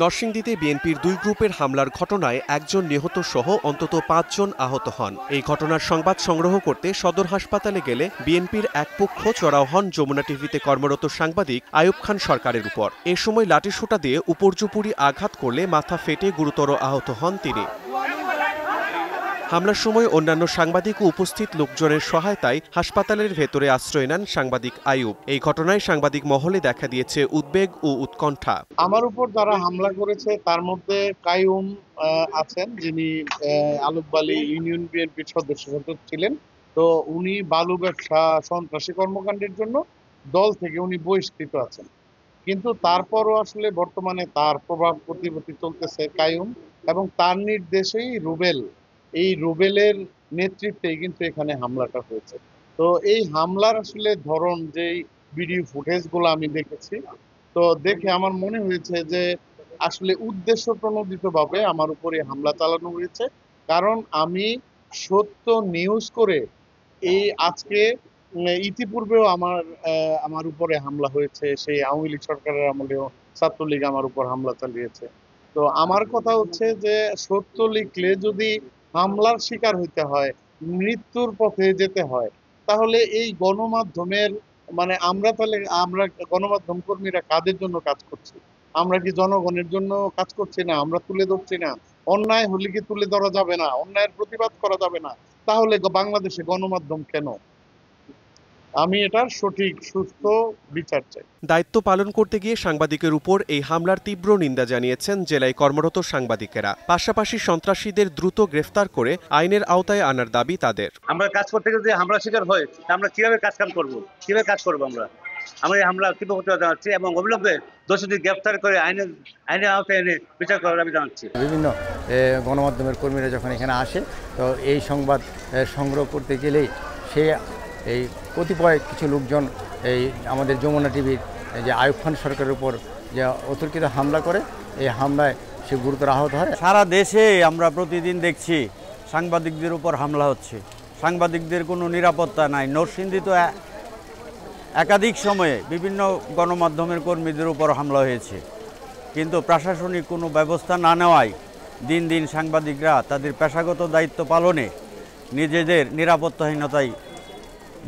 নরসিংদীতে বিএনপির দুই গ্রুপের হামলার ঘটনায় একজন নিহত সহ অন্তত ৫ জন আহত হন। এই ঘটনার সংবাদ সংগ্রহ করতে সদর হাসপাতালে গেলে বিএনপির এক পক্ষ চড়াও হন যমুনা টিভিতে কর্মরত সাংবাদিক আইয়ুব খান সরকারের উপর। এ সময় লাঠিসোঁটা দিয়ে উপর্যুপরি আঘাত করলে মাথা ফেটে গুরুতর আহত হন তিনি। হামলার সময় অন্যান্য সাংবাদিক ও উপস্থিত লোকজনের সহায়তায় হাসপাতালের ভেতরে আশ্রয় নেন সাংবাদিক আইয়ুব। এই ঘটনায় সাংবাদিক মহলে দেখা দিয়েছে উদ্বেগ ও উৎকণ্ঠা। আমার উপর যারা হামলা করেছে তার মধ্যে কাইয়ুম আছেন, যিনি আলুকবালি ইউনিয়ন বিএনপির সদস্য ছিলেন। তো উনি বালু ব্যবসা সন্ত্রাসী কর্মকাণ্ডের জন্য দল থেকে উনি বহিষ্কৃত আছেন, কিন্তু তারপরও আসলে বর্তমানে তার প্রভাব প্রতিপত্তি চলতেছে কাইয়ুম, এবং তার নির্দেশেই এই রুবেলের নেতৃত্বেই কিন্তু এখানে হামলাটা হয়েছে। তো এই হামলার আসলে ধরন, যেই ভিডিও ফুটেজগুলো আমি দেখেছি, তো দেখে আমার মনে হয়েছে যে আসলে উদ্দেশ্য প্রণোদিতভাবে আমার উপরে হামলা চালানো হয়েছে। কারণ আমি সত্য নিউজ করে এই আজকে ইতিপূর্বেও আমার উপরে হামলা হয়েছে, সেই আওয়ামী লীগ সরকারের আমলেও ছাত্রলীগ আমার উপর হামলা চালিয়েছে। তো আমার কথা হচ্ছে যে সত্য লিখলে যদি হামলার শিকার হইতে হয়, মৃত্যুর পথে যেতে হয়, তাহলে এই গণমাধ্যমের আমরা গণমাধ্যম কর্মীরা কাদের জন্য কাজ করছি? আমরা কি জনগণের জন্য কাজ করছি না? আমরা তুলে ধরছি না? অন্যায় হলে কি তুলে ধরা যাবে না? অন্যায়ের প্রতিবাদ করা যাবে না? তাহলে বাংলাদেশে গণমাধ্যম কেন? আমি এটার সঠিক সুস্থ বিচার চাই। দায়িত্ব পালন করতে গিয়ে সাংবাদিকের উপর এই হামলার তীব্র নিন্দা জানিয়েছেন জেলায় কর্মরত সাংবাদিকেরা। পাশাপাশি সন্ত্রাসীদের দ্রুত গ্রেফতার করে আইনের আওতায় আনার দাবি তাদের। আমরা কাজ করতে গিয়ে যদি হামলা শিকার হয়, আমরা কিভাবে কাজ করবো আমরা এই হামলা তীব্র প্রতিবাদ জানাচ্ছি এবং অবিলম্বে দোষীদের গ্রেফতার করে আইনের আওতায় এনে বিচার করার দাবি জানাচ্ছি। বিভিন্ন গণমাধ্যমের কর্মীরা যখন এখানে আসে, তো এই সংবাদ সংগ্রহ করতে গেলেই এই কতিপয় কিছু লোকজন আমাদের যমুনা টিভির যে আইয়ুব খান সরকারের উপর যে অতর্কিত হামলা করে, এই হামলায় সে গুরুতর আহত হয়। সারা দেশে আমরা প্রতিদিন দেখছি সাংবাদিকদের উপর হামলা হচ্ছে, সাংবাদিকদের কোনো নিরাপত্তা নাই। নরসিংদী তো একাধিক সময়ে বিভিন্ন গণমাধ্যমের কর্মীদের উপর হামলা হয়েছে, কিন্তু প্রশাসনিক কোনো ব্যবস্থা না নেওয়ায় দিন দিন সাংবাদিকরা তাদের পেশাগত দায়িত্ব পালনে নিজেদের নিরাপত্তাহীনতায়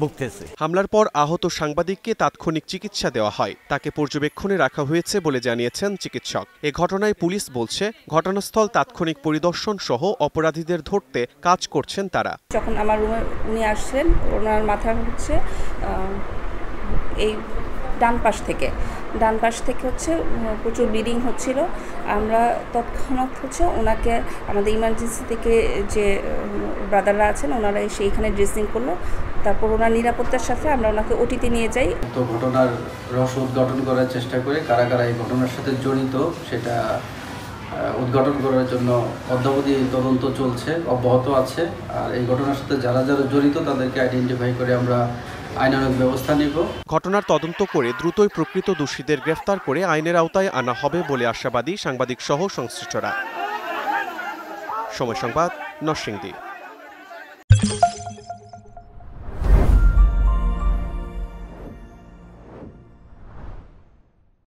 ভুগতেছে। হামলার পর আহত সাংবাদিককে তাৎক্ষণিক চিকিৎসা দেওয়া হয়, তাকে পর্যবেক্ষণে রাখা হয়েছে বলে জানিয়েছেন চিকিৎসক। এ ঘটনায় পুলিশ বলছে ঘটনাস্থল তাৎক্ষণিক পরিদর্শন সহ অপরাধীদের ধরতে কাজ করছেন তারা। যখন আমার রুমে উনি আসছেন, ওনার মাথা হচ্ছে এই ডান পাশ থেকে হচ্ছে প্রচুর ব্লিডিং হচ্ছিল। আমরা তৎক্ষণাৎ ওনাকে আমাদের ইমার্জেন্সি থেকে যে ব্রাদাররা আছেন ওনারা এসে এইখানে ড্রেসিং করলো। তারপর ওনার নিরাপত্তার সাথে আমরা ওনাকে ওটিতে নিয়ে যাই। তো ঘটনার রহস্য উদ্ঘাটন করার চেষ্টা করে কারা কারা এই ঘটনার সাথে জড়িত সেটা উদ্ঘাটন করার জন্য অদ্যাবধি তদন্ত চলছে, অব্যাহত আছে। আর এই ঘটনার সাথে যারা জড়িত তাদেরকে আইডেন্টিফাই করে আমরা আইনানুগ ব্যবস্থা নিব। ঘটনার তদন্ত করে দ্রুতই প্রকৃত দোষীদের গ্রেফতার করে আইনের আওতায় আনা হবে বলে আশাবাদী সাংবাদিক সহ সংশ্লিষ্টরা। সময় সংবাদ, নরসিংদী।